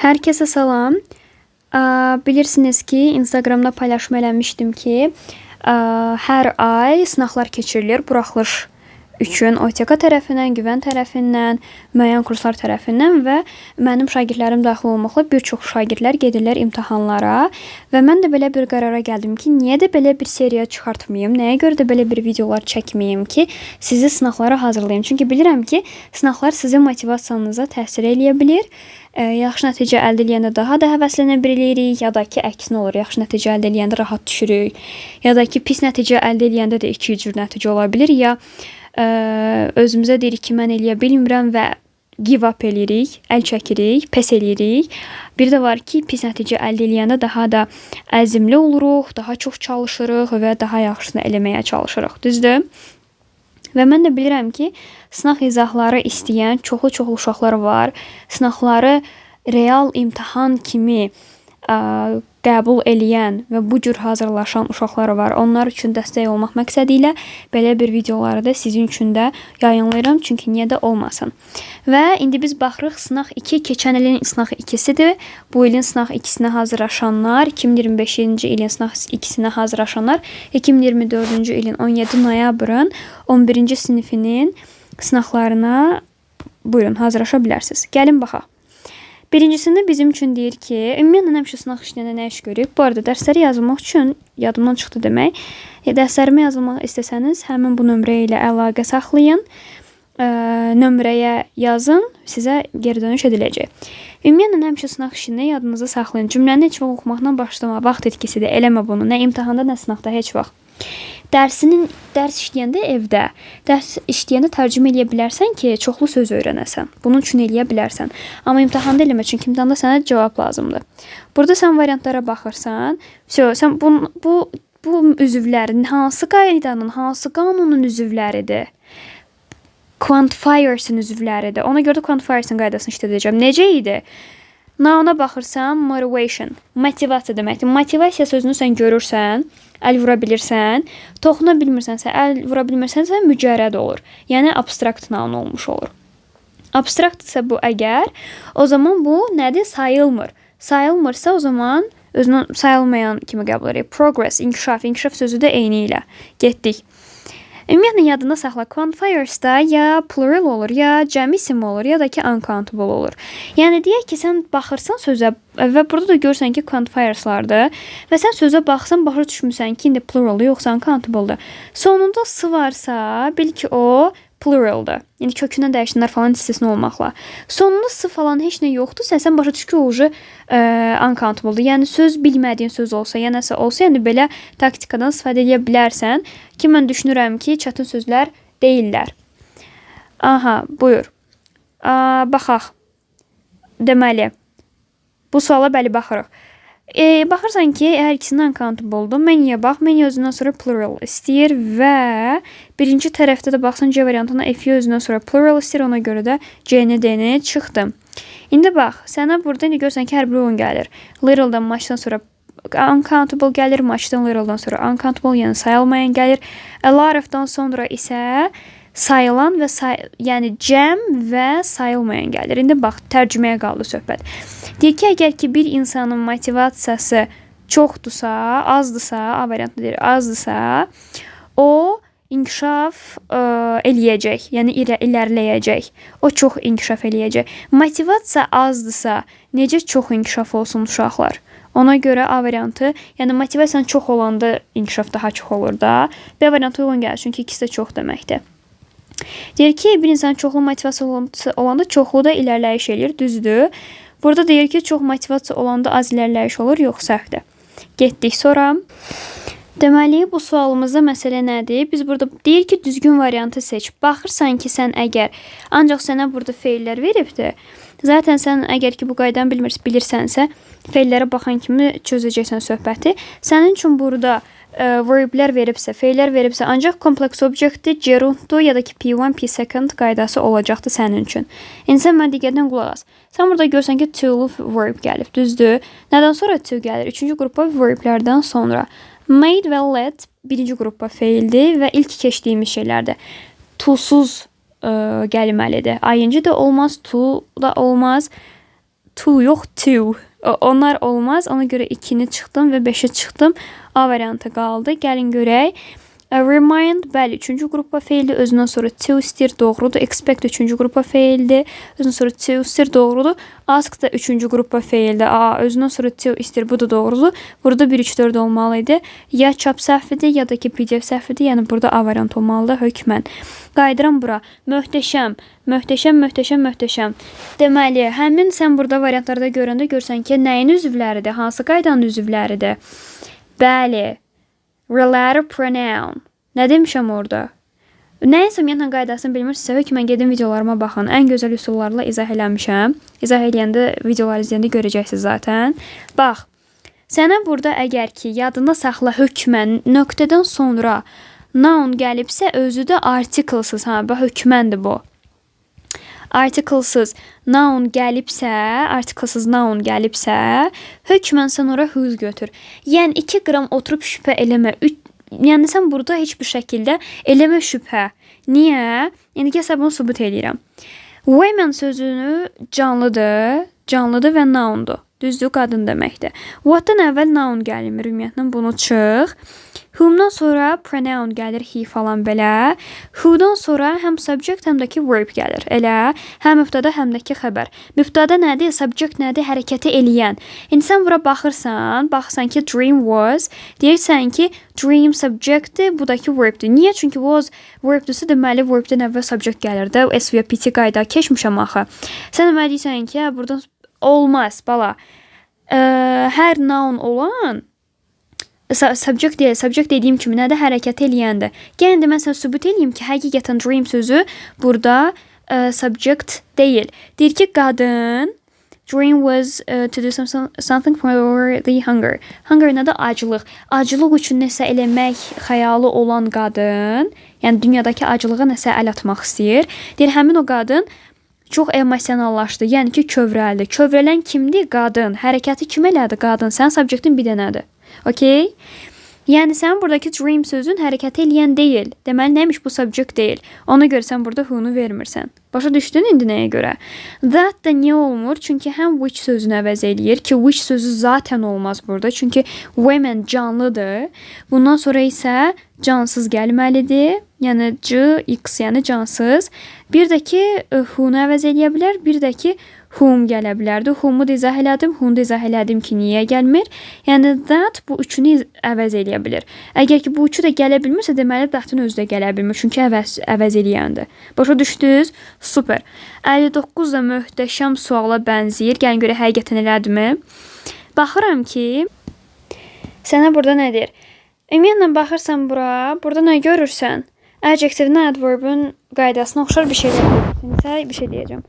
Herkese salam. Bilirsiniz ki, Instagramda paylaşma eləmişdim ki, hər ay sınaqlar keçirilir buraxılış üçün OTK tərəfindən, Güvən tərəfindən, müəyyən kurslar tərəfindən və mənim şagirdlərim daxil olmaqla bir çox şagirdlər gedirlər imtahanlara və mən də belə bir qərara gəldim ki, niyə də belə bir seriya çıxartmayım, nəyə görə də belə bir videolar çəkməyim ki, sizi sınaqlara hazırlayım. Çünki bilirəm ki, sınaqlar sizin motivasiyanıza təsir eləyə bilir. Yaxşı nəticə əldə edəndə daha da həvəslənə bilirik, ya da ki, əksinə olur. Yaxşı nəticə əldə edəndə rahat düşürük, ya da ki, pis nəticə əldə edəndə də iki cür nəticə ola bilir. Ya özümüzə deyirik ki, mən eləyə bilmirəm və give up eləyirik, əl çəkirik, pes eləyirik. Bir də var ki, pis nəticə əldə edəndə daha da əzmli oluruq, daha çox çalışırıq və daha yaxşısını eləməyə çalışırıq. Düzdür? Və mən də bilirəm ki, sınaq izahları istəyən çoxlu uşaqlar var. Sınaqları real imtahan kimi qəbul eləyən və bu cür hazırlaşan uşaqlar var. Onlar üçün dəstək olmaq məqsədi ilə belə bir videoları da sizin üçün də yayınlayıram. Çünki niyə də olmasın. Və indi biz baxırıq sınaq 2, keçən ilin sınaq 2-sidir. Bu ilin sınaq 2-sinə hazırlaşanlar, 2025-ci ilin sınaq 2-sinə hazırlaşanlar, 2024-cü ilin 17 noyabrın 11-ci sinifinin sınaqlarına buyurun hazırlaşa bilərsiniz. Gəlin baxaq. Birincisində bizim üçün deyir ki, ümumiyyətlə həmişə sınaq işləyəndə nə iş görürük? Bu arada dərsləri yazılmaq üçün yadımdan çıxdı demək. Dərslərimi yazılmaq istəsəniz, həmin bu nömrə ilə əlaqə saxlayın. Nömrəyə yazın, sizə geri dönüş ediləcək. Ümumiyyətlə həmişə sınaq işində yadınızda saxlayın. Cümləni heç vaxt oxumaqdan başlama, vaxt etkisidir. Eləmə bunu. Nə imtahanda, nə sınaqda heç vaxt. Dərs işləyəndə evdə, dərs işləyəndə tərcümə eləyə bilərsən ki, çoxlu söz öyrənəsən. Bunun üçün eləyə bilərsən. Amma imtahanda eləmə, çünki imtahanda sənə cavab lazımdır. Burada sən variantlara baxırsan, sən bu üzvlərin hansı qaydanın, hansı qanunun üzvləridir? Quantifiers'ın üzvləridir. Ona görə də quantifiers'ın qaydasını işlədəcəm. Necə idi? Nouna baxırsan, motivation, motivasiya deməkdir. Motivasiya sözünü sən görürsən, əl vura bilirsən, toxuna bilmirsənsə, əl vura bilmirsənsə mücərrəd olur. Yəni abstrakt noun olmuş olur. Abstrakt isə bu əgər, o zaman bu nədir? Sayılmır. Sayılmırsa o zaman özünü sayılmayan kimi qəbul edirik. Progress, inkişaf. İnkişaf sözü də eyni ilə. Getdik. Ümumiyyətlə yadında saxla, quantifiers'da ya plural olur, ya cəmi isim olur, ya da ki uncountable olur. Yəni deyək ki, sən baxırsan sözə və burada da görürsən ki, quantifiers'lardır və sən sözə baxsan, başa düşmüsən ki, indi pluraldır, yoxsa uncountable-dır. Sonunda s varsa, bil ki, o pluraldır. Yəni kökündən dəyişənlər falan istisna olmaqla. Sonunda s falan heç nə yoxdur, sən başa düş ki, o uncountable-dır. Yəni söz bilmədiyin söz olsa, ya nəsə olsa, yəni belə taktikadan istifadə edə bilərsən ki, mən düşünürəm ki, çətin sözlər deyillər. Aha, buyur. Baxaq. Deməli, bu suala bəli baxırıq. Baxırsan ki, hər ikisindən uncountable-dur. Menüyə bax, menü özündən sonra plural istəyir və birinci tərəfdə də baxsan C variantına F-yə özündən sonra plural istəyir, ona görə də C-ni, D-ni çıxdı. İndi bax, sənə burada indi görsən ki, hər bir oyun gəlir. Literaldan maçdan sonra uncountable gəlir, maçdan literaldan sonra uncountable, yəni sayılmayan gəlir. A lot of-dan sonra isə sayılan və yəni cəm və sayılmayan gəlir. İndi bax, tərcüməyə qaldı söhbət. Deyək ki, əgər ki bir insanın motivasiyası çoxdursa, azdırsa, A variantı deyir, azdırsa, o inkişaf eləyəcək, yəni ilərləyəcək. O çox inkişaf eləyəcək. Motivasiya azdırsa, necə çox inkişaf olsun uşaqlar? Ona görə A variantı, yəni motivasiyanın çox olanda inkişaf daha çox olur da. B variantı uyğun gəlir, çünki ikisi də çox deməkdir. Deyir ki, bir insan çoxlu motivasiya olanda çoxlu da ilərləyiş eləyir, düzdür. Burada deyir ki, çox motivasiya olanda az ilərləyiş olur, yox səhvdir. Getdik sonra. Deməli, bu sualımızda məsələ nədir? Biz burada deyir ki, düzgün variantı seç. Baxırsan ki, sən əgər ancaq sənə burada feillər veribdir. Zaten sən əgər ki, bu qaydanı bilirsənsə, feillərə baxan kimi çözəcəksən söhbəti. Sənin üçün burada verblər veribsə, feillər veribsə, ancaq kompleks obyektdir, gerunddur, ya da ki P1, P2 qaydası olacaqdır sənin üçün. İndi sən mən digərdən qulaq as. Sən burada görsən ki, to-lu verb gəlib, düzdür? Nədən sonra to gəlir? Üçüncü qrupa verblərdən sonra. Made və let birinci qrupa feildir və ilk keçdiyimiz şeylərdir. To-suz gəlməlidir. ING də olmaz, to da olmaz. to yox, to. Onlar olmaz. Ona görə 2-ni çıxdım və 5-i çıxdım. A variantı qaldı. Gəlin görək. Remind, bəli, 3-cü qrupa feildir. Özündən sonra to istir, doğrudur. Expect 3-cü qrupa feildir. Özündən sonra to istir, doğrudur. Ask da 3-cü qrupa feildir. Özündən sonra to istir, bu da doğrudur. Burada 1, 3, 4 olmalıydı. Ya çap səhvidir, ya da ki PDF səhvidir. Yəni burada A variant olmalıdır hökmən. Qayıdıram bura. Möhtəşəm, möhtəşəm, möhtəşəm, möhtəşəm. Deməli, həmin sən burada variantlarda görəndə görsən ki, nəyin üzvləridir? Hansı qaydanın üzvləridir? Bəli. Relative pronoun. Nə demişəm orada? Nəyinsə ümumiyyətlə qaydasını bilmirsinizsə, hökmən gedin videolarıma baxın. Ən gözəl üsullarla izah eləmişəm. İzah eləyəndə, videoları izləyəndə görəcəksiniz zaten. Bax, sənə burada əgər ki, yadında saxla hökmən nöqtədən sonra noun gəlibsə, özü də artiklesız. Bax, hökməndir bu. Artiklesız noun gəlibsə, hökmən sən ora whose götür. Yəni 2 qram oturub şübhə eləmə. Yəni sən burada heç bir şəkildə eləmə şübhə. Niyə? Yəni gəsə bunu sübut edirəm. Women sözünü canlıdır və noundur. Düzdür, qadın deməkdir. What-dan əvvəl noun gəlmir, ümumiyyətlə bunu çıx. Whom-dan sonra pronoun gəlir, he falan belə. Who-dan sonra həm subject, həm də ki verb gəlir. Elə, həm mübtəda, həm də ki xəbər. Mübtəda nədir, subject nədir, hərəkəti eləyən. İndi sən bura baxırsan ki dream was, deyirsən ki dream subjectdir, bu da ki verbdir. Niyə? Çünki was verbdirsə, deməli verbdən əvvəl subject gəlir də. S və PT qayda keçmişəm axı. Sən deməli deyirsən ki, buradan olmaz, bala. Hər noun olan subject deyil. Subject dediyim kimi nədir? Hərəkət eləyəndir. Gəlin də mən sənə sübut eləyim ki, həqiqətən dream sözü burada subject deyil. Deyir ki, qadın dream was to do something for the hunger. Hunger nədir? Aclıq. Aclıq üçün nəsə eləmək xəyalı olan qadın, yəni dünyadakı aclığa nəsə əl atmaq istəyir. Deyir, həmin o qadın çox emosionallaşdı. Yəni ki, kövrəldi. Kövrələn kimdir? Qadın. Hərəkəti kim elədi? Qadın. Sən subjectin bir dənədir. Okay? Yəni sən buradakı dream sözün hərəkət eləyən deyil. Deməli nəymiş bu subject deyil. Ona görə sən burada who-nu vermirsən. Başa düşdün indi nəyə görə? That da niyə olmur? Çünki həm which sözünü əvəz eləyir ki, which sözü zaten olmaz burada. Çünki women canlıdır. Bundan sonra isə cansız gəlməlidir. Yəni X, yəni cansız. Bir də ki who-nu əvəz eləyə bilər. Bir də ki whom gələ bilərdi. Whom-u da izah elədim. Whom-u da izah elədim ki, niyə gəlmir? Yəni that bu üçünü əvəz eləyə bilir. Əgər ki bu üçü də gələ bilmirsə, deməli that-ın özü də gələ bilmir. Çünki əvəz eləyəndir. Başa düşdünüz? Super. 59 da möhtəşəm suala bənzəyir. Gəlin görə həqiqətən elədimi? Baxıram ki, sənə burada nə deyir? Ümumiyyətlə baxırsan bura, burada nə görürsən? Adjectivin, adverbin qaydasına oxşar bir şey deyəcəm. Bir şey deyəcəm.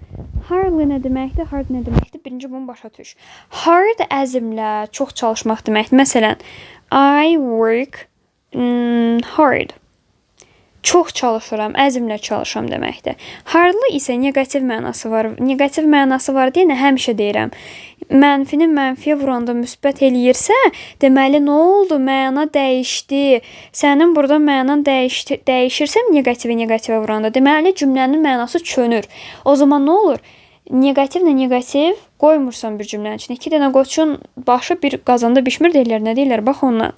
Hardly nə deməkdir? Hard nə deməkdir? Birinci bunu başa düş. Hard əzmlə çox çalışmaq deməkdir. Məsələn, I work hard. Çox çalışıram, əzmlə çalışıram deməkdir. Hardly isə negativ mənası var. Negativ mənası var deyə həmişə deyirəm. Mənfini mənfiyə vuranda müsbət eləyirsə, deməli nə oldu? Məna dəyişdi. Sənin burada mənan dəyişirsə negativə vuranda, deməli cümlənin mənası çönür. O zaman nə olur? Negativlə negativ qoymursan bir cümlənin içində. 2 dənə qoçun başı bir qazanda bişmir deyirlər. Nə deyirlər? Bax ondan.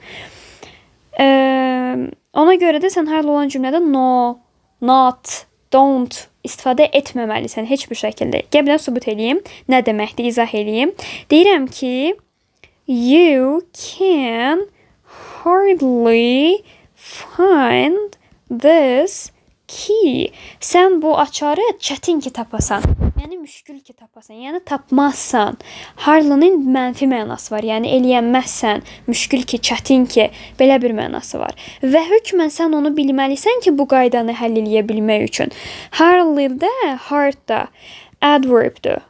Ona görə də sən hardly olan cümlədə no, not, don't istifadə etməməlisən heç bir şəkildə. Gəl bilən sübut eləyim. Nə deməkdir? İzah eləyim. Deyirəm ki, you can hardly find this key. Sən bu açarı çətin ki tapasan. Yəni müşkül ki tapasan. Yəni tapmazsan. Hardly'nin mənfi mənası var. Yəni eləyənməzsən. Müşkül ki, çətin ki. Belə bir mənası var. Və hökmən sən onu bilməlisən ki, bu qaydanı həll eləyə bilmək üçün. Hardly-də, hard-da adverb-dür.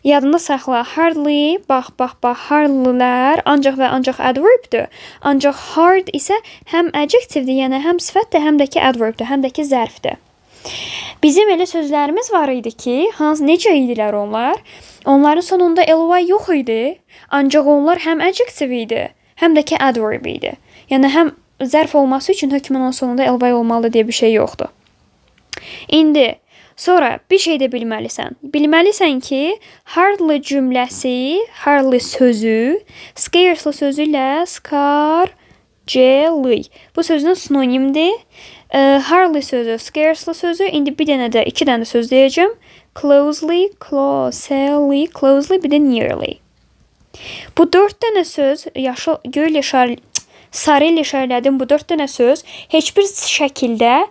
Yadında saxla. Hardly, bax, hardly'lər ancaq və ancaq adverb-dür. Ancaq hard isə həm adjectivdir, yəni həm sifətdir, həm də ki adverb-dür, həm də ki zərfdir. Bizim elə sözlərimiz var idi ki, necə idilər onlar? Onların sonunda ly yox idi, ancaq onlar həm adjective idi, həm də ki adverb idi. Yəni həm zərf olması üçün hökmən onun sonunda ly olmalı deyə bir şey yoxdur. İndi Sonra bir şey də bilməlisən. Bilməlisən ki, hardly cümləsi, hardly sözü, scarcely sözü ilə scarcely. Bu sözün sinonimdir. Hardly sözü, scarcely sözü. İndi bir dənə də, iki dənə söz deyəcəm. Closely, closely, closely, bir də nearly. Bu 4 dənə söz, yaşıl, göy ilə sarı ilə işarələdim. Bu 4 dənə söz heç bir şəkildə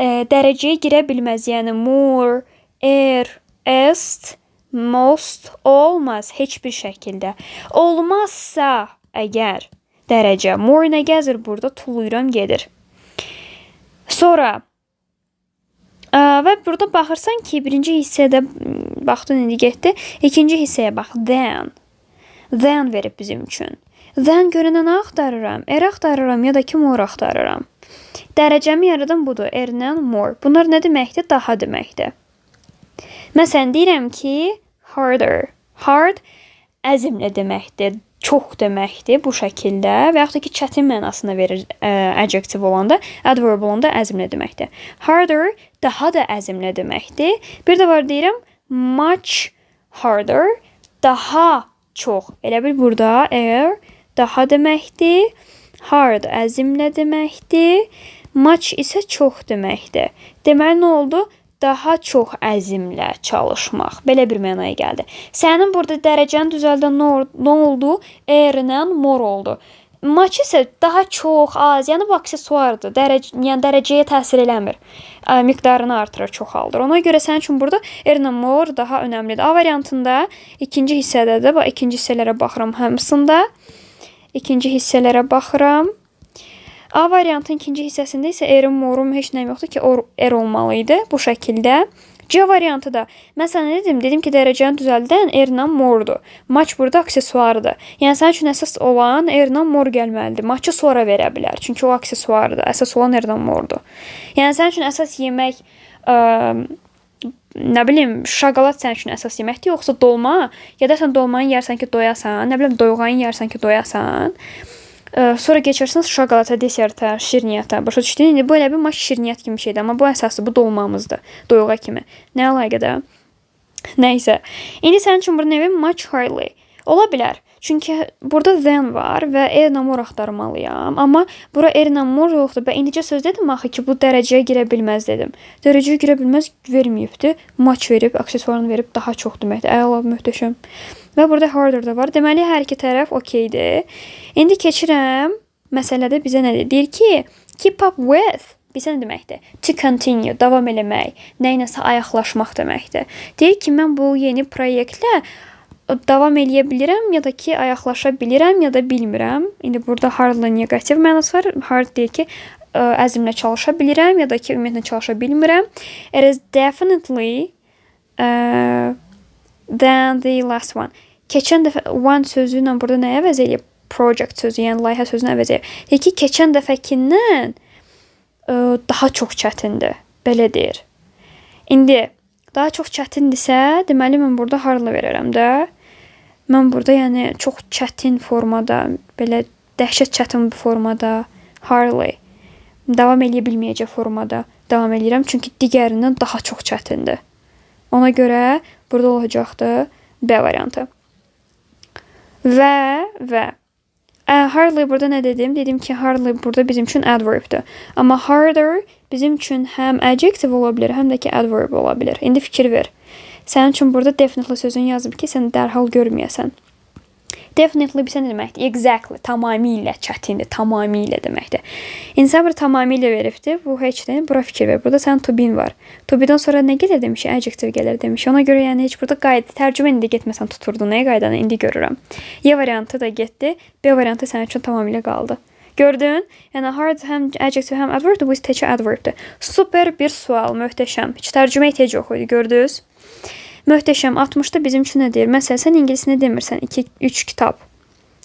dərəcəyə girə bilməz. Yəni more, est, most olmaz heç bir şəkildə. Olmazsa əgər dərəcə more nə gəzir burada? Tuluyuram gedir. Sonra və burada baxırsan ki, birinci hissədə baxdın indi getdi. İkinci hissəyə bax. Then verib bizim üçün. Then görənə nə axtarıram? Axtarıram ya da ki more axtarıram. Dərəcəmi yaradan budur. Erlə more. Bunlar nə deməkdir? Daha deməkdir. Məsələn, deyirəm ki, harder. Hard əzmlə deməkdir. Çox deməkdir bu şəkildə. Və yaxud da ki, çətin mənasını verir adjective olanda. Adverb olanda əzmlə deməkdir. Harder daha da əzmlə deməkdir. Bir də var deyirəm, much harder. Daha çox. Elə bil burada daha deməkdir. Hard əzmlə deməkdir. Much isə çox deməkdir. Deməli, nə oldu? Daha çox əzmlə çalışmaq. Belə bir mənaya gəldi. Sənin burada dərəcəni düzəldən nə oldu? Erlə more oldu. Much isə daha çox, az, yəni bu aksesuardır. Yəni dərəcəyə təsir eləmir. Miqdarını artırır, çoxaldır. Ona görə sənin üçün burada erlə more daha önəmlidir. A variantında ikinci hissədədir. Bax, ikinci hissələrə baxıram hamısında. İkinci hissələrə baxıram. A variantın ikinci hissəsində isə erin, morum heç nəyim yoxdur ki, olmalıydı bu şəkildə. C variantı da, məsələn, dedim ki, dərəcəni düzəldən erlə mordur. Much burada aksesuardır. Yəni, sənin üçün əsas olan erlə mor gəlməlidir. Much'ı sonra verə bilər, çünki o aksesuardır. Əsas olan erlə mordur. Yəni, sənin üçün əsas yemək, nə bilim, şokolad sənin üçün əsas yeməkdir, yoxsa dolma. Ya da sən dolmanı yersən ki, doyasan, nə bilim, doyğanı yersən ki, doyasan. Sonra keçərsən şokolata, desertə, şirniyyata. Başa düşdün? İndi bu elə bir maş şirniyyat kimi şeydir. Amma bu əsası, bu dolmamızdır. Doyuğa kimi. Nə əlaqədə? Nəysə. İndi sənin üçün burada nə verim? Much hardly. Ola bilər. Çünki burada then var və erlə more axtarmalıyam. Amma bura erlə more yoxdur. Və indicə söz dedim axı ki, bu dərəcəyə girə bilməz dedim. Dərəcəyə girə bilməz verməyibdir. Much verib, aksesuarını verib daha çox deməkdir. Əla, möhtəşəm. Və burada harder da var. Deməli, hər iki tərəf okeydir. İndi keçirəm. Məsələdə bizə nədir? Deyir ki, keep up with. Bizə nə deməkdir? To continue, davam eləmək. Nəyinəsə ayaqlaşmaq deməkdir. Deyir ki, mən bu yeni proyektlə davam eləyə bilirəm, ya da ki, ayaqlaşa bilirəm, ya da bilmirəm. İndi burada hardla negativ mənası var. Hard deyir ki, əzmlə çalışa bilirəm, ya da ki, ümumiyyətlə çalışa bilmirəm. It is definitely than the last one. Keçən dəfə one sözü ilə burada nə əvəz eləyib? Project sözü, yəni layihə sözünü əvəz eləyib. Deyir ki, keçən dəfəkindən daha çox çətindir. Belə deyir. İndi daha çox çətindirsə, deməli mən burada hardly verərəm də. Mən burada yəni çox çətin formada, belə dəhşət çətin bir formada hardly davam eləyə bilməyəcək formada davam eləyirəm. Çünki digərindən daha çox çətindir. Ona görə burada olacaqdır B variantı. Və hardly burada nə dedim? Dedim ki, hardly burada bizim üçün adverbdir. Amma harder bizim üçün həm adjective ola bilər, həm də ki adverb ola bilər. İndi fikir ver. Sənin üçün burada definitely sözünü yazıb ki, sən dərhal görməyəsən. Definitely bir sən deməkdir. Exactly, tamamilə çətindir, tamamilə deməkdir. İnsan bir tamamilə veribdir. Bu heç deyil, bura fikir ver. Burada sənin to be'in var. To be'dən sonra nə gəlir demiş? Adjective gəlir demiş. Ona görə yəni heç burada qayda, tərcümə indi getməsən tuturdu. Nəyə qaydanı indi görürəm. Y variantı da getdi. B variantı sənin üçün tamamilə qaldı. Gördün? Yəni hard həm adjective həm adverb, bu təkcə adverbdir. Super bir sual, möhtəşəm. Heç tərcümə ehtiyac yox idi, gördünüz? Möhtəşəm 60-da bizim üçün nə deyir? Məsələn, sən ingilisini demirsən, 2-3 kitab.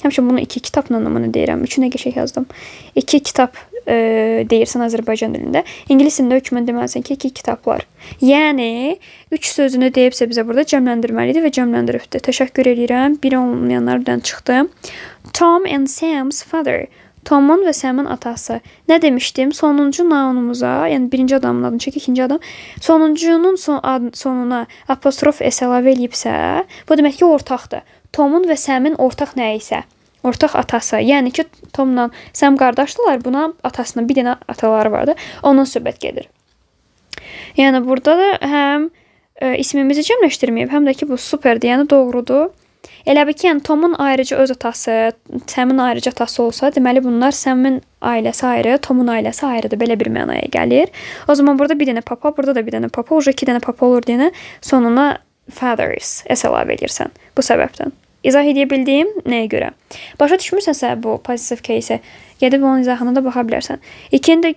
Həmişə bunu 2 kitabla anlamını deyirəm. 3-ünə qəşəng yazdım. 2 kitab deyirsən Azərbaycan dilində. İngilis dilində hökmən deməlisən ki, 2 kitablar. Yəni 3 sözünü deyibsə bizə burada cəmləndirməlidir və cəmləndiribdir. Təşəkkür edirəm. Bir olmayanlardan çıxdı. Tom and Sam's father. Tomun və Sam'ın atası. Nə demişdim? Sonuncu nounumuza, yəni birinci adamın adını çək, ikinci adam. Sonuncunun sonuna apostrof s əlavə eləyibsə, bu demək ki, ortaqdır. Tomun və Sam'ın ortaq nə isə. Ortaq atası. Yəni ki, Tomla Sam qardaşdılar. Buna atasının bir dənə ataları vardı. Ondan söhbət gedir. Yəni burada da həm ismimizi cəmləşdirməyib, həm də ki, bu superdir. Yəni doğrudur. Elə bir ki, yəni Tomun ayrıca öz atası, Sam'ın ayrıca atası olsa, deməli bunlar Sam'ın ailəsi ayrı, Tomun ailəsi ayrıdır. Belə bir mənaya gəlir. O zaman burada bir dənə papa, burada da bir dənə papa, uca iki dənə papa olur deyənə sonuna fathers s əlavə edirsən bu səbəbdən. İzah edə bildiyim nəyə görə? Başa düşmürsənsə bu pozitiv case-ə, gedib onun izahına da baxa bilərsən. İkini də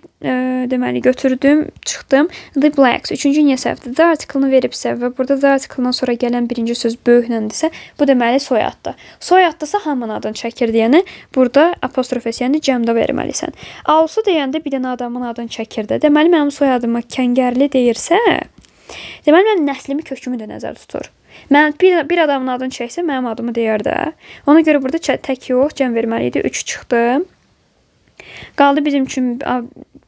deməli götürdüm, çıxdım. The blacks. Üçüncü niyə səhvdir? The article-ını veribsə və burada the article-dan sonra gələn birinci söz böyüklədirsə, bu deməli soyaddır. Soyaddırsa hamının adını çəkir deyəni, burada apostrof s, yəni cəmdə verməlisən. Also deyəndə bir dənə adamın adını çəkir də. Deməli mənim soyadıma Kəngərli deyirsə, deməli mənim nəslimi, kökümü də nəzərdə tutur. Mən bir adamın adını çəksə, mənim adımı deyər də. Ona görə burada tək yox, cəm verməli idi. 3 çıxdı. Qaldı bizim üçün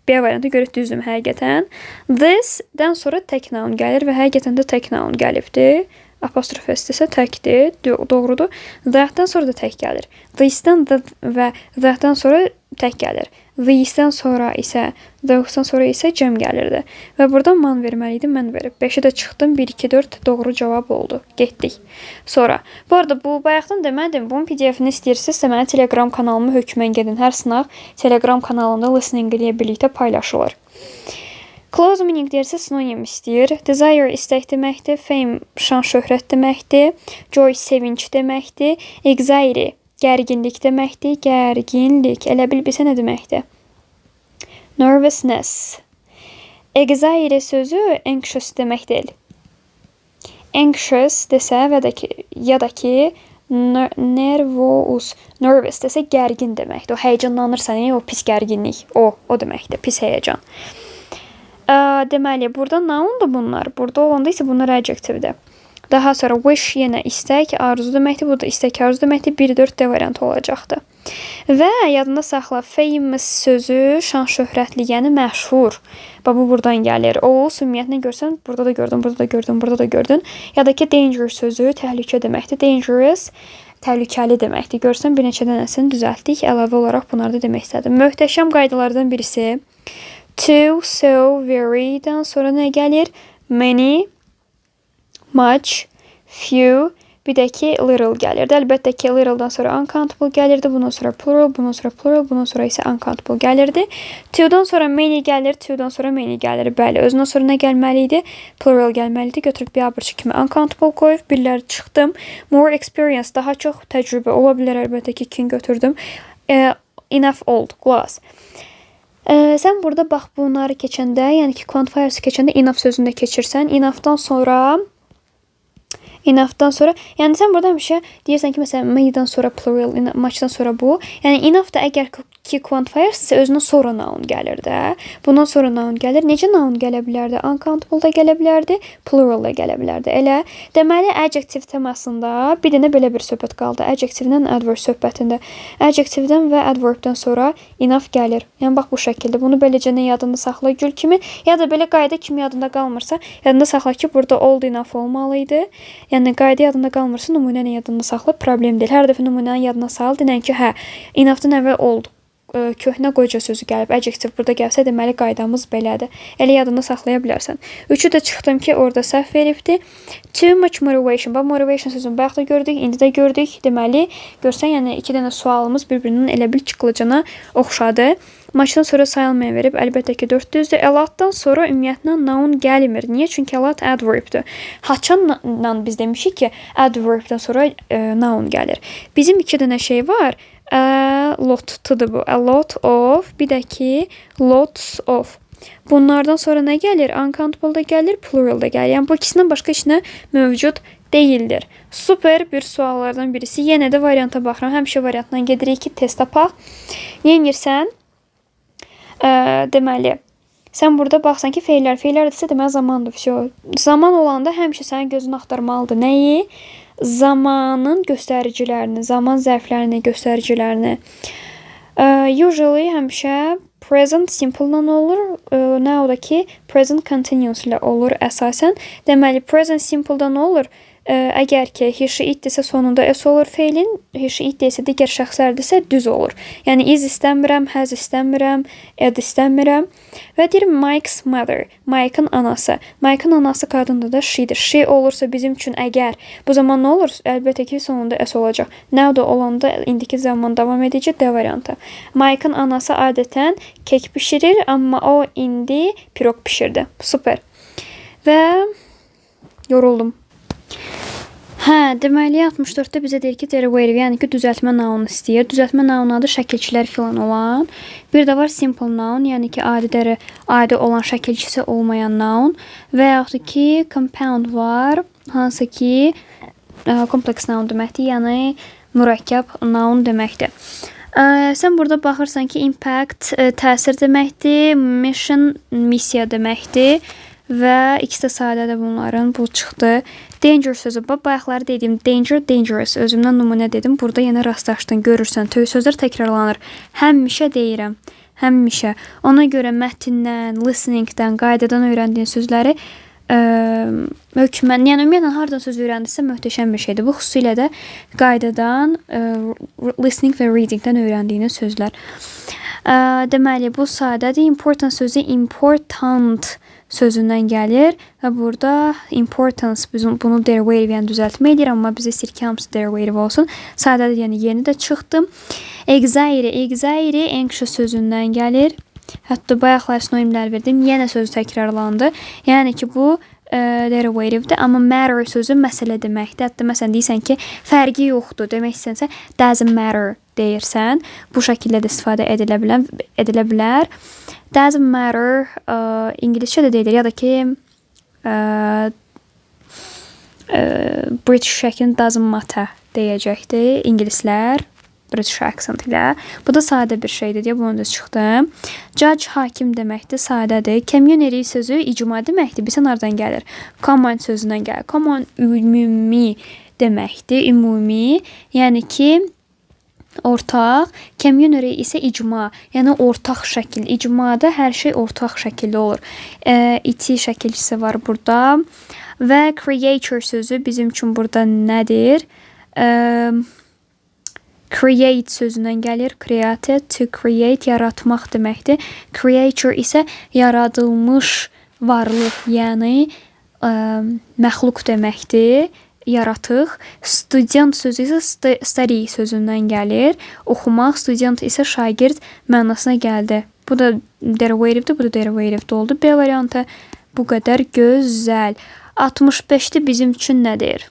B variantı, görək düzdür həqiqətən. This-dən sonra tək noun gəlir və həqiqətən də tək noun gəlibdir. Apostrof s-dəsə təkdir, doğrudur. That-dən sonra da tək gəlir. This-dən və that-dən sonra tək gəlir. These-dən sonra isə, those-dan sonra isə cəm gəlirdi. Və burada man verməli idi, mən verib. 5-i də çıxdım, 1, 2, 4 doğru cavab oldu. Getdik. Sonra, bu arada bu bayaqdan demədim, bunun PDF-ini istəyirsinizsə, mənə Telegram kanalımı hökmən gedin. Hər sınaq Telegram kanalında listening ilə birlikdə paylaşılır. Close meaning deyirsə, sinonim istəyir. Desire istək deməkdir. Fame şan şöhrət deməkdir. Joy sevinç deməkdir. Anxiety gərginlik deməkdir. Gərginlik. Elə bil bilsə nə deməkdir? Nervousness. Anxiety sözü anxious demək deyil. Anxious desə və ya da ki nervous, nervous desə gərgin deməkdir. O həyecanlanırsan, o pis gərginlik. O deməkdir. Pis həyəcan. Deməli, burada noundur bunlar. Burada olanda isə bunlar adjectivedir. Daha sonra wish yenə istək, arzu deməkdir. Bu da istək, arzu deməkdir. 1-4D variantı olacaqdır. Və yadında saxla, famous sözü şan şöhrətli, yəni məşhur. Bu buradan gəlir. O, ümumiyyətlə görsən, burada da gördün, burada da gördün, burada da gördün. Ya da ki, danger sözü təhlükə deməkdir. Dangerous, təhlükəli deməkdir. Görsən, bir neçə dənəsini düzəltdik. Əlavə olaraq bunları da demək istədim. Möhtəşəm qaydalardan birisi. To, so, very-dən sonra nə gəlir? Many, much, few, bir də ki, little gəlirdi. Əlbəttə ki, little'dan sonra uncountable gəlirdi. Bundan sonra plural, bundan sonra plural, bundan sonra isə uncountable gəlirdi. To'dan sonra many gəlir, to'dan sonra many gəlir. Bəli, özündən sonra nə gəlməli idi? Plural gəlməli idi. Götürüb bir abırçı kimi uncountable qoyub, birlər çıxdım. More experience, daha çox təcrübə ola bilər. Əlbəttə ki, kin götürdüm. Enough old, glass. Sən burada bax bunları keçəndə, yəni ki, quantifiers'ı keçəndə enough sözünü də keçirsən. Enough'dan sonra, yəni sən burada həmişə deyirsən ki, məsələn, may'dan sonra plural, much'dan sonra bu. Yəni enough da əgər ki, quantifiers isə özünə sonra noun gəlir də. Bundan sonra noun gəlir. Necə noun gələ bilərdi? Uncountable da gələ bilərdi, plural da gələ bilərdi. Elə deməli adjective temasında bir dənə belə bir söhbət qaldı. Adjectivedən adverb söhbətində. Adjectivedən və adverbdən sonra enough gəlir. Yəni bax bu şəkildə. Bunu beləcə nə yadında saxla gül kimi, ya da belə qayda kimi yadında qalmırsa, yadında saxla ki, burada old enough olmalı idi. Yəni qayda yadında qalmırsa, nümunəni yadında saxla, problem deyil. Hər dəfə nümunəni yadına sal, denən ki, hə, enough'dan əvvəl old köhnə qoca sözü gəlib, adjective burada gəlsə, deməli qaydamız belədir. Elə yadında saxlaya bilərsən. 3-ü də çıxdım ki, orada səhv veribdir. Too much motivation. Bax, motivation sözünü bayaq da gördük, indi də gördük. Deməli, görsən, yəni 2 dənə sualımız bir-birinin elə bil çıqılıcına oxşadı. Maçdan sonra sayılmaya verib, əlbəttə ki, 4 düzdür. Əlatdan sonra ümumiyyətlə noun gəlmir. Niyə? Çünki əlat adverbdir. Haçanla biz demişik ki, adverbdən sonra noun gəlir. Bizim 2 dənə şey var. A lot-dır bu. A lot of, bir də ki, lots of. Bunlardan sonra nə gəlir? Uncountable da gəlir, plural da gəlir. Yəni bu ikisindən başqa işinə mövcud deyildir. Super bir suallardan birisi. Yenə də varianta baxıram. Həmişə variantdan gedirik ki, test tapaq. Neyinirsən? Deməli, sən burada baxsan ki, feillər desə deməli zamandır. Zaman olanda həmişə sənin gözün axtarmalıdır. Nəyi? Zamanın göstəricilərini, zaman zərflərini, göstəricilərini. Usually həmişə present simple-dan olur. Now-dakı present continuous ilə olur əsasən. Deməli, present simple-dan olur. Əgər ki, he, she, it-dirsə sonunda s olur feilin, he, she, it isə digər şəxslərdirsə düz olur. Yəni, is istəmirəm, has istəmirəm, ed istəmirəm. Və deyir Mike's mother, Mike'ın anası. Mike'ın anası qadındır da she'dir. She olursa bizim üçün əgər, bu zaman nə olur? Əlbəttə ki, sonunda s olacaq. Now-da olanda indiki zaman davam edəcək D variantı. Mike'ın anası adətən kek pişirir, amma o indi pirog pişirdi. Super. Və yoruldum. Deməli 64-də bizə deyir ki, derivative, yəni ki, düzəltmə noun istəyir. Düzəltmə noun adı şəkilçilər filan olan. Bir də var simple noun, yəni ki, adi olan şəkilçisi olmayan noun. Və yaxud ki, compound var, hansı ki, kompleks noun deməkdir, yəni mürəkkəb noun deməkdir. Sən burada baxırsan ki, impact təsir deməkdir, mission missiya deməkdir. Və ikisi də sadədir bunların, bu çıxdı. Danger sözü, bayaqları dediyim danger, dangerous özümdən nümunə dedim. Burada yenə rastlaşdın, görürsən, sözlər təkrarlanır. Həmişə deyirəm, həmişə. Ona görə mətndən, listeningdən, qaydadan öyrəndiyin sözləri hökmən, yəni ümumiyyətlə hardan söz öyrəndirsə möhtəşəm bir şeydir. Bu xüsusilə də qaydadan, listening və readingdən öyrəndiyiniz sözlər. Deməli, bu sadədir. Important sözü important sözündən gəlir və burada importance bunu derivative, yəni düzəltmə edir, amma bizə istəyir ki, hamısı derivative olsun. Sadədir, yəni yeni də çıxdı. Anxiety anxious sözündən gəlir. Hətta bayaqlar sinonimlər verdim, yenə söz təkrarlandı. Yəni ki, bu derivativedir, amma matter sözü məsələ deməkdir. Hətta məsələn deyirsən ki, fərqi yoxdur demək istəsən, doesn't matter deyirsən. Bu şəkildə də istifadə edilə bilər. Doesn't matter İngiliscə də deyilir, ya da ki British şəklində doesn't matter deyəcəkdir ingilislər. British accent ilə. Bu da sadə bir şeydir deyə bunu da çıxdım. Judge hakim deməkdir, sadədir. Community sözü icma deməkdir. Bilsən hardan gəlir? Common sözündən gəlir. Common ümumi deməkdir, ümumi. Yəni ki, ortaq. Community isə icma, yəni ortaq şəkil. İcmada hər şey ortaq şəkildə olur. İti şəkilçisi var burada. Və creator sözü bizim üçün burada nədir? Create sözündən gəlir. Create, to create, yaratmaq deməkdir. Creator isə yaradılmış varlıq, yəni məxluq deməkdir. Yaratıq. Student sözü isə study sözündən gəlir. Oxumaq, student isə şagird mənasına gəldi. Bu da derivativedir, bu da derivativedir oldu. B variantı bu qədər gözəl. 65-də bizim üçün nə deyir?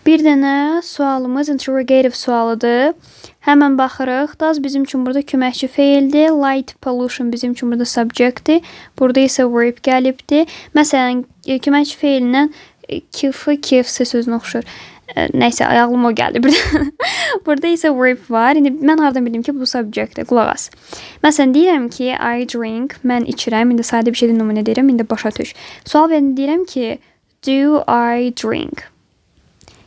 Bir dənə sualımız interrogative sualıdır. Həmən baxırıq. Does bizim üçün burada köməkçi feildir. Light pollution bizim üçün burada subjectdir. Burada isə verb gəlibdir. Məsələn, köməkçi feilindən kefsi sözünə oxşur. Nəysə, ağlıma o gəldi. Burada isə verb var. İndi mən hardan bildim ki, bu subjectdir. Qulaq as. Məsələn, deyirəm ki, I drink, mən içirəm. İndi sadə bir şeydə nümunə deyirəm. İndi başa düş. Sual verin, deyirəm ki, do I drink?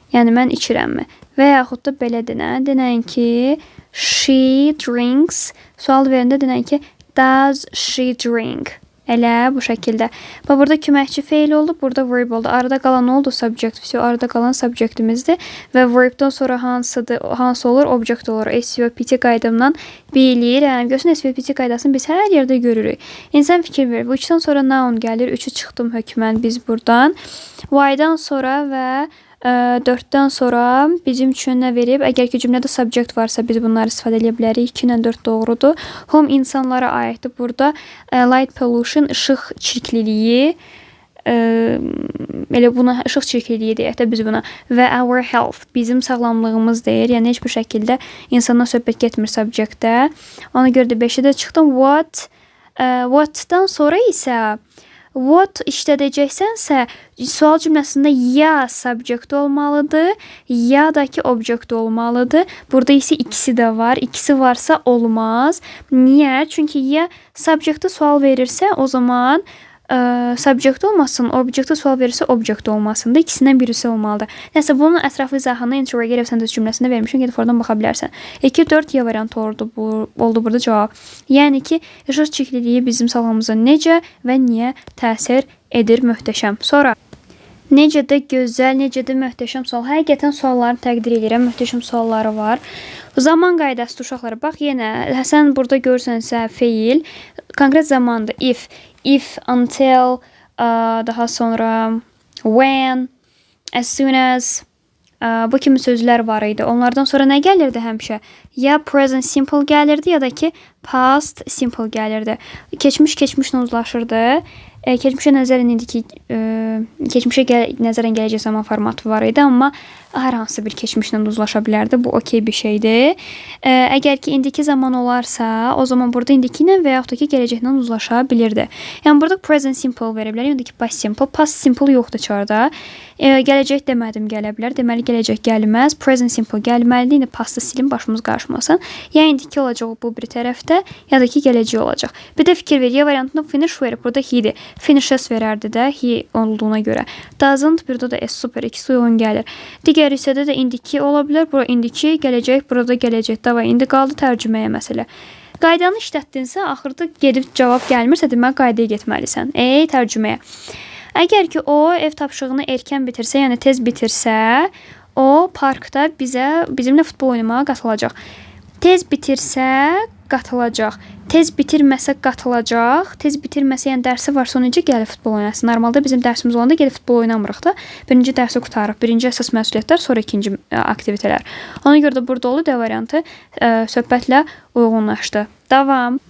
Yəni, mən içirəmmi? Və yaxud da belə denən ki, she drinks. Sual verində denən ki, does she drink? Elə bu şəkildə. Və burada köməkçi feil oldu, burada verb oldu. Arada qalan nə oldu? Subject. Arada qalan subjectimizdir. Və verbdən sonra hansı olur? Object olur. SVPT qaydamdan bilirəm. Görsün, SVPT qaydasını biz hər yerdə görürük. İnsan fikir verir. Bu 3-dən sonra noun gəlir. 3-ü çıxdım hökmən biz buradan. Why-dan sonra və 4-dən sonra bizim üçün nə verib? Əgər ki, cümlədə subject varsa biz bunları istifadə edə bilərik. 2 ilə 4 doğrudur. Home insanlara aiddir. Burada light pollution, işıq çirkliliyi, elə buna işıq çirkliliyi deyək də biz buna. Və our health, bizim sağlamlığımız deyir. Yəni, heç bir şəkildə insandan söhbət getmir subjectdə. Ona görə də 5-də çıxdım. What-dan sonra isə what işlədəcəksənsə, sual cümləsində ya subject olmalıdır, ya da ki object olmalıdır. Burada isə ikisi də var. İkisi varsa olmaz. Niyə? Çünki ya subjectə sual verirsə, o zaman subject olmasın, obyekti sual verirsə obyekt olmasın da, ikisindən birisi olmalıdır. Nəsə bunun ətraflı izahını interrogative sentence cümləsində vermişəm, gedib oradan baxa bilərsən. 2, 4 ya variantı oldu burada cavab. Yəni ki, yaşayış çirkliliyi bizim sağlamımıza necə və niyə təsir edir? Möhtəşəm. Sonra necə də gözəl, necə də möhtəşəm sual. Həqiqətən suallarını təqdir edirəm. Möhtəşəm sualları var. Zaman qaydası uşaqlara bax, yenə sən burada görsənsə feil, konkret zamandır. If, until, daha sonra when, as soon as, bu kimi sözlər var idi. Onlardan sonra nə gəlirdi həmişə? Ya present simple gəlirdi, ya da ki past simple gəlirdi. Keçmişlə uzlaşırdı. Keçmişə nəzərən indiki keçmişə nəzərən gələcək zaman formatı var idi, amma hər hansı bir keçmişlə uzlaşa bilərdi. Bu okey bir şeydir. Əgər ki indiki zaman olarsa, o zaman burada indiki ilə və yaxud da ki gələcəklə uzlaşa bilirdi. Yəni burada present simple verə bilər, yəni ki past simple. Past simple yoxdur çarda. Gələcək demədim, gələ bilər. Deməli gələcək gəlməz. Present simple gəlməlidir. İndi pastı silin, başımız qarışmasın. Ya indiki olacaq bu bir tərəfdə, ya da ki gələcək olacaq. Bir də fikir ver. Ya variantında finish verib. Burada he-dir. Finishes verərdi də he olduğuna görə. Doesn't, burada da s super, ikisi uyğun gəlir. Digər hissədə də indiki ola bilər. Bura indiki, gələcək, burada gələcək. Davay, indi qaldı tərcüməyə məsələ. Qaydanı işlətdinsə, axırda gedib cavab gəlmirsə, demək qaydaya getməlisən. Tərcüməyə. Əgər ki o ev tapşırığını erkən bitirsə, yəni tez bitirsə, o parkda bizimlə futbol oynamağa qatılacaq. Tez bitirsə qatılacaq. Tez bitirməsə qatılacaq. Tez bitirməsə, yəni dərsi varsa necə gəlib futbol oynasın? Normalda bizim dərsimiz olanda gəlib futbol oynamırıq da. Birinci dərsi qutarıq. Birinci əsas məsuliyyətlər, sonra ikinci aktivitələr. Ona görə də burada oldu D variantı söhbətlə uyğunlaşdı. Davam.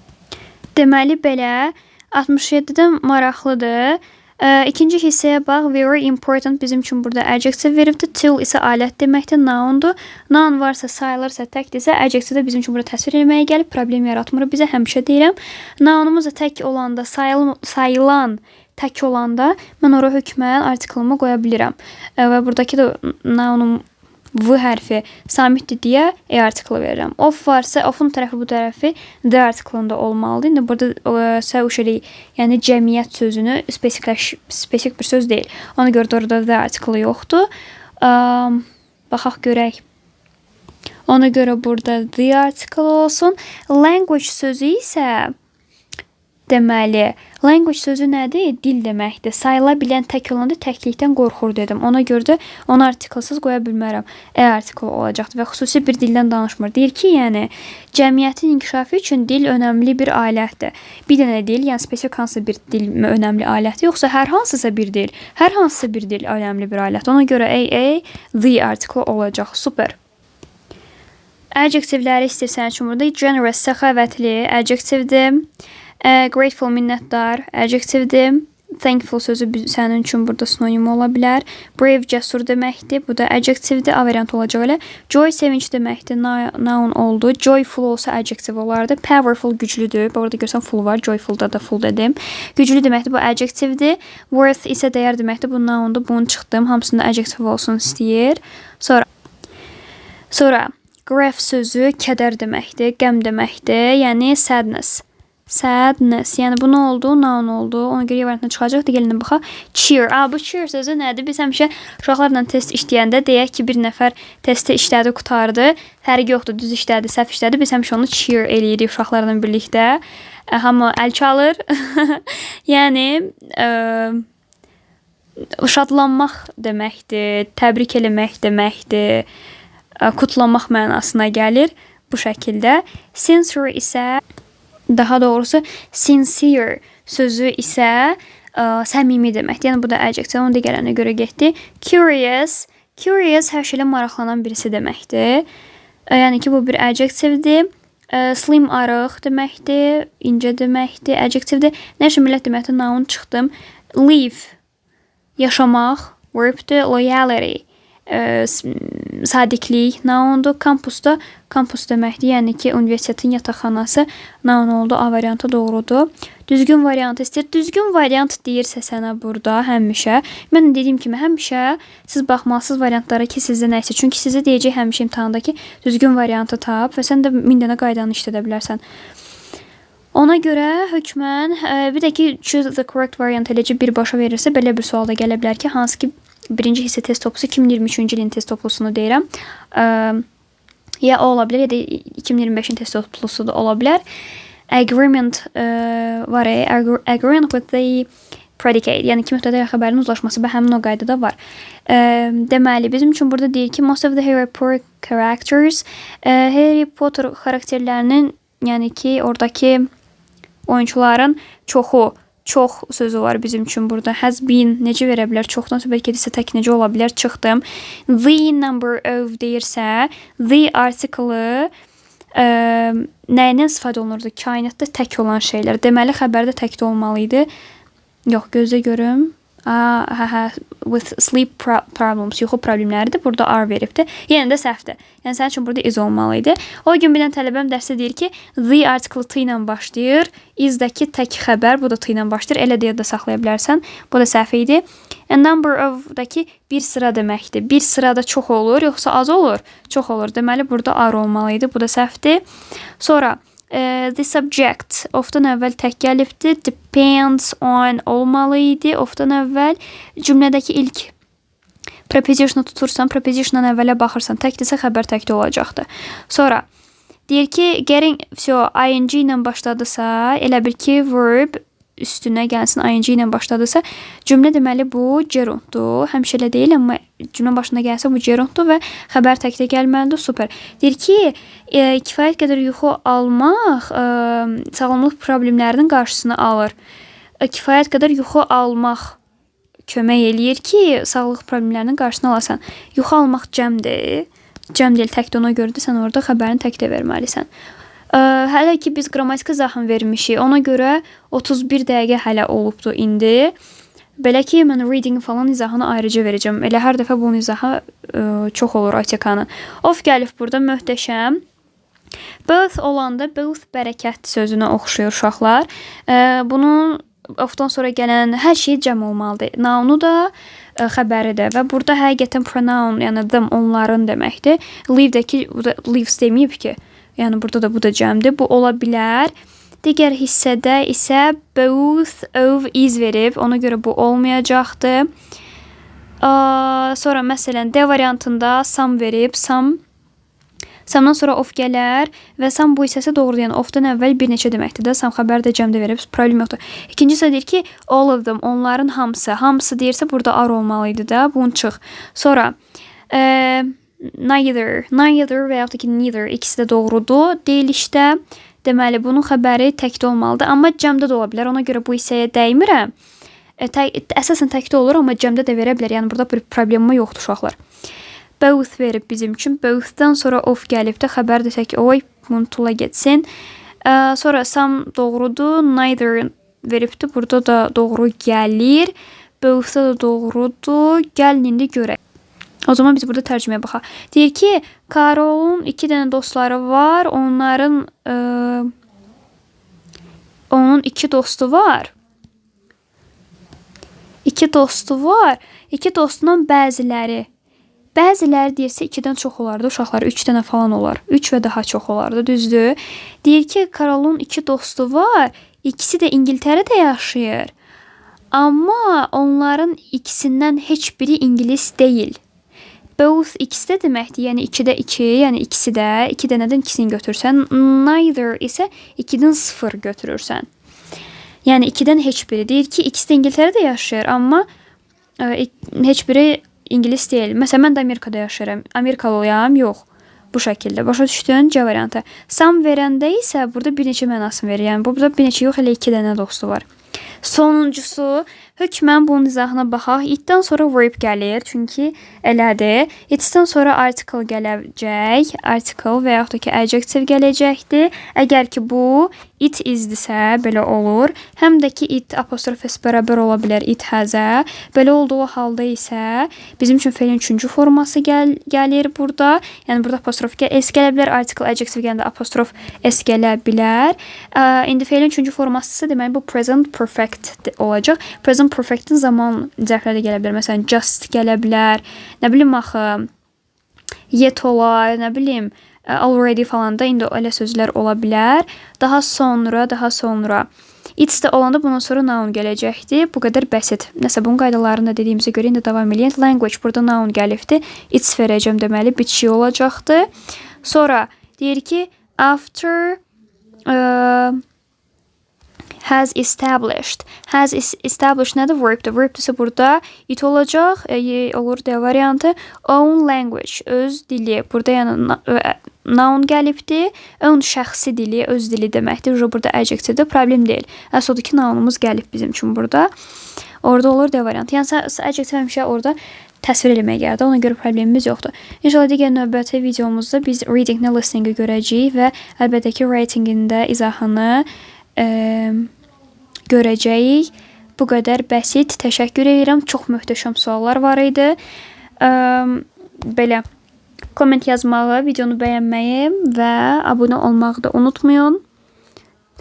Deməli belə 67-dən maraqlıdır. İkinci hissəyə bax, very important bizim üçün burada adjective veribdir. Tool isə alət deməkdir, noundur. Noun varsa, sayılırsa, təkdirsə, adjective də bizim üçün burada təsvir etməyə gəlib, problem yaratmır. Bizə həmişə deyirəm, nounumuz da tək olanda, sayılan tək olanda mən ora hökmən artiklımı qoya bilirəm. Və buradakı da nounum V hərfi samitdir deyə artiklı verirəm. Of varsa, ofun tərəfi bu tərəfi D artiklında olmalıdır. İndi burada socially, yəni cəmiyyət sözünü spesifik bir söz deyil. Ona görə də orada D artiklı yoxdur. Baxaq görək. Ona görə burada the article olsun. Language sözü isə deməli, language sözü nədir? Dil deməkdir. Sayıla bilən tək olanda təklikdən qorxur dedim. Ona görə də onu artiklsız qoya bilmərəm. Article olacaqdır və xüsusi bir dildən danışmır. Deyir ki, yəni cəmiyyətin inkişafı üçün dil önəmli bir alətdir. Bir dənə dil, yəni spesifik hansı bir dil önəmli alətdir, yoxsa hər hansısa bir dil? Hər hansısa bir dil önəmli bir alətdir. Ona görə the article olacaq. Super. Adjectiveləri istəyirsən üçün burada generous, səxavətli adjectivedir. Grateful, minnətdar adjectivedir. Thankful sözü sənin üçün burada sinonim ola bilər. Brave, cəsur deməkdir. Bu da adjectivedir. A variant olacaq elə. Joy, sevinç deməkdir. Noun oldu. Joyful olsa adjective olardı. Powerful, güclüdür. Burada görsən full var. Joyfulda da full dedim. Güclü deməkdir. Bu adjectivedir. Worth isə dəyər deməkdir. Bu noundur. Bunu çıxdım. Hamısında adjective olsun istəyir. Sonra grief sözü kədər deməkdir. Qəm deməkdir. Yəni sadness. Sadness. Yəni bu nə oldu? Noun oldu. Ona görə variantına çıxacaq. Digərinə baxaq. Cheer. Bu cheer sözü nədir? Biz həmişə uşaqlarla test işləyəndə deyək ki, bir nəfər testi işlədi, qutardı. Fərqi yoxdur, düz işlədi, səhv işlədi. Biz həmişə onu cheer eləyirik uşaqlarla birlikdə. Hamı əl çalır. Yəni şadlanmaq deməkdir, təbrik eləmək deməkdir, kutlamaq mənasına gəlir bu şəkildə. Sincere isə, daha doğrusu sincere sözü isə səmimi deməkdir. Yəni bu da adjective, onun digərlərinə görə getdi. Curious hər şeylə maraqlanan birisi deməkdir. Yəni ki, bu bir adjectivedir. Slim, arıq deməkdir, incə deməkdir, adjectivedir. Nəşə millət deməkdir, noun çıxdım. Live, yaşamaq, verbdir. Loyalty, sadiqlik, noundur. Campus deməkdir, yəni ki, universitetin yataqxanası noun oldu. A variantı doğrudur. Düzgün variant istəyir. Düzgün variant deyirsə sənə burada həmişə. Mən dediyim kimi həmişə siz baxmalısınız variantlara ki, sizdə nə isə. Çünki sizə deyəcək həmişə imtahanda ki, düzgün variantı tap və sən də 1000 dənə qaydanı işlədə bilərsən. Ona görə hökmən bir də ki choose the correct variant eləcə birbaşa verirsə belə bir sual da gələ bilər ki, hansı ki birinci hissə test toplusu 2023-cü ilin test toplusunu deyirəm. Ya o ola bilər ya da 2025-in test toplusu da ola bilər. Agreement var, agreement with the predicate, yəni iki mübtəda ilə xəbərin uzlaşması və həmin o qaydada var. Deməli, bizim üçün burada deyir ki, most of the Harry Potter characters, Harry Potter xarakterlərinin, yəni ki, oradakı oyuncuların çox sözü var bizim üçün burada. Has been necə verə bilər? Çoxdan söhbət gedirsə tək necə ola bilər? Çıxdım. The number of deyirsə, the article nəyindən istifadə olunurdu? Kainatda tək olan şeylər. Deməli, xəbərdə tək də olmalı idi. Yox, gözlə görüm. With sleep problems, yuxu problemləridir. Burada are veribdir. Yəni də səhvdir. Yəni sənin üçün burada is olmalı idi. O gün bir dənə tələbəm dərsdə deyir ki, the article t ilə başlayır. Is-dəki tək xəbər, bu da t ilə başlayır. Elə deyə də saxlaya bilərsən. Bu da səhv idi. A number of-daki bir sıra deməkdir. Bir sırada çox olur, yoxsa az olur? Çox olur. Deməli, burada are olmalı idi. Bu da səhvdir. Sonra the subject ofdan əvvəl tək gəlibdir. Depends on olmalı idi. Ofdan əvvəl cümlədəki ilk preposition'u tutursan, preposition'dan əvvələ baxırsan, təkdirsə xəbər təkdə olacaqdır. Sonra deyir ki, getting ing ilə başladısa, elə bil ki, verb üstünə gəlsin, ing ilə başladısa, cümlə deməli bu gerunddur. Həmişə elə deyil, amma cümlə başına gəlsə bu gerunddur və xəbər təkdə gəlməlidir. Super. Deyir ki, kifayət qədər yuxu almaq sağlamlıq problemlərinin qarşısını alır. Kifayət qədər yuxu almaq kömək eləyir ki, sağlıq problemlərinin qarşısını alasan. Yuxu almaq cəmdir. Cəm deyil, təkdə, ona görə də sən orada xəbərini təkdə verməlisən. Hələ ki biz qrammatika izahını vermişik. Ona görə 31 dəqiqə hələ olubdu indi. Belə ki, mən reading falan izahını ayrıca verəcəm. Elə hər dəfə bunun izahı çox olur ATK-nın. Of gəlib burada möhtəşəm. Both olanda both bərəkət sözünə oxşuyur uşaqlar. Bunun ofdan sonra gələn hər şey cəm olmalıdır. Nounu da xəbəri də və burada həqiqətən pronoun, yəni them, onların deməkdir. Leave-dəki, leaves deməyib ki. Yəni burada da bu da cəmdir. Bu ola bilər. Digər hissədə isə both of is verib. Ona görə bu olmayacaqdır. Sonra məsələn D variantında some verib. Some'dan sonra of gələr və some bu hissəsi doğrudur. Yəni ofdan əvvəl bir neçə deməkdir də. Some xəbər də cəmdə verib. Problem yoxdur. İkincisi deyir ki all of them, onların hamısı. Hamısı deyirsə burada are olmalı idi də. Bunu çıx. Sonra neither və yaxud da ki neither ikisi də doğrudur. Deyilişdə deməli bunun xəbəri təkdə olmalıdır, amma cəmdə də ola bilər. Ona görə bu hissəyə dəymirəm. Əsasən təkdə olur, amma cəmdə də verə bilər. Yəni burada bir problemi yoxdur uşaqlar. Both verib bizim üçün. Both-dan sonra of gəlibdə xəbər desək oy, bunu tula getsin. Sonra some doğrudur. Neither veribdir. Burada da doğru gəlir. Both-da da doğrudur. Gəlin indi görək. O zaman biz burada tərcüməyə baxaq. Deyir ki, Karolun 2 dənə dostları var. Onun 2 dostu var. 2 dostu var. 2 dostundan bəziləri deyirsə 2-dən çox olardı. Uşaqlar 3 dənə falan olar. 3 və daha çox olardı, düzdür? Deyir ki, Karolun 2 dostu var. İkisi də İngiltərədə yaşayır. Amma onların ikisindən heç biri ingilis deyil. Both ikisi də deməkdir. Yəni 2-də 2, yəni ikisi də 2 dənədən ikisini götürsən. Neither isə 2-dən 0 götürürsən. Yəni 2-dən heç biri. Deyir ki, ikisi də İngiltərədə yaşayır, amma heç biri ingilis deyil. Məsələn, mən də Amerikada yaşayıram. Amerikalıyam, yox. Bu şəkildə. Başa düşdün? C variantı. Some verəndə isə burada bir neçə mənasını verir. Yəni burada bir neçə yox, elə 2 dənə dostu var. Sonuncusu, hökmən bunun izahına baxaq. Itdən sonra verb gəlir, çünki elədir. It's-dən sonra article gələcək. Article və yaxud da ki, adjective gələcəkdir. Əgər ki, bu it is-dirsə, belə olur. Həm də ki, it apostrof s bərabər ola bilər it has-ə. Belə olduğu halda isə bizim üçün feilin 3-cü forması gəlir burada. Yəni, burada apostrof s gələ bilər. Article, adjective gələndə apostrof s gələ bilər. İndi feilin 3-cü forması isə deməli, bu present perfect olacaq. Present perfect'in zaman cəhləri gələ bilər. Məsələn, just gələ bilər. Nə bilim axı, yet olar, nə bilim, already falan da indi elə sözlər ola bilər. Daha sonra. It's-də olanda bundan sonra noun gələcəkdi. Bu qədər bəsit. Nəsə bunun qaydalarını da dediyimizə görə indi davam eləyək. Language burada noun gəlibdi. It's verəcəm deməli bitişik olacaqdı. Sonra deyir ki after has established. Has established nədir? Verbdir. Verbdirsə burada it olacaq. Olur D variantı. Own language. Öz dili. Burada yəni noun gəlibdi. Own şəxsi dili, öz dili deməkdir. Burada adjectivedir. Problem deyil. Əsas odur ki, nounumuz gəlib bizim üçün burada. Orada olur D variantı. Yəni adjective həmişə orada təsvir eləməyə gəldi. Ona görə problemimiz yoxdur. İnşallah digər növbəti videomuzda biz reading-nə listening-i görəcəyik və əlbəttə ki, writing-in də izahını görəcəyik. Bu qədər bəsit. Təşəkkür edirəm. Çox möhtəşəm suallar var idi. Belə komment yazmağı, videonu bəyənməyi və abunə olmağı da unutmayın.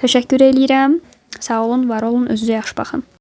Təşəkkür edirəm. Sağ olun, var olun, özünüzə yaxşı baxın.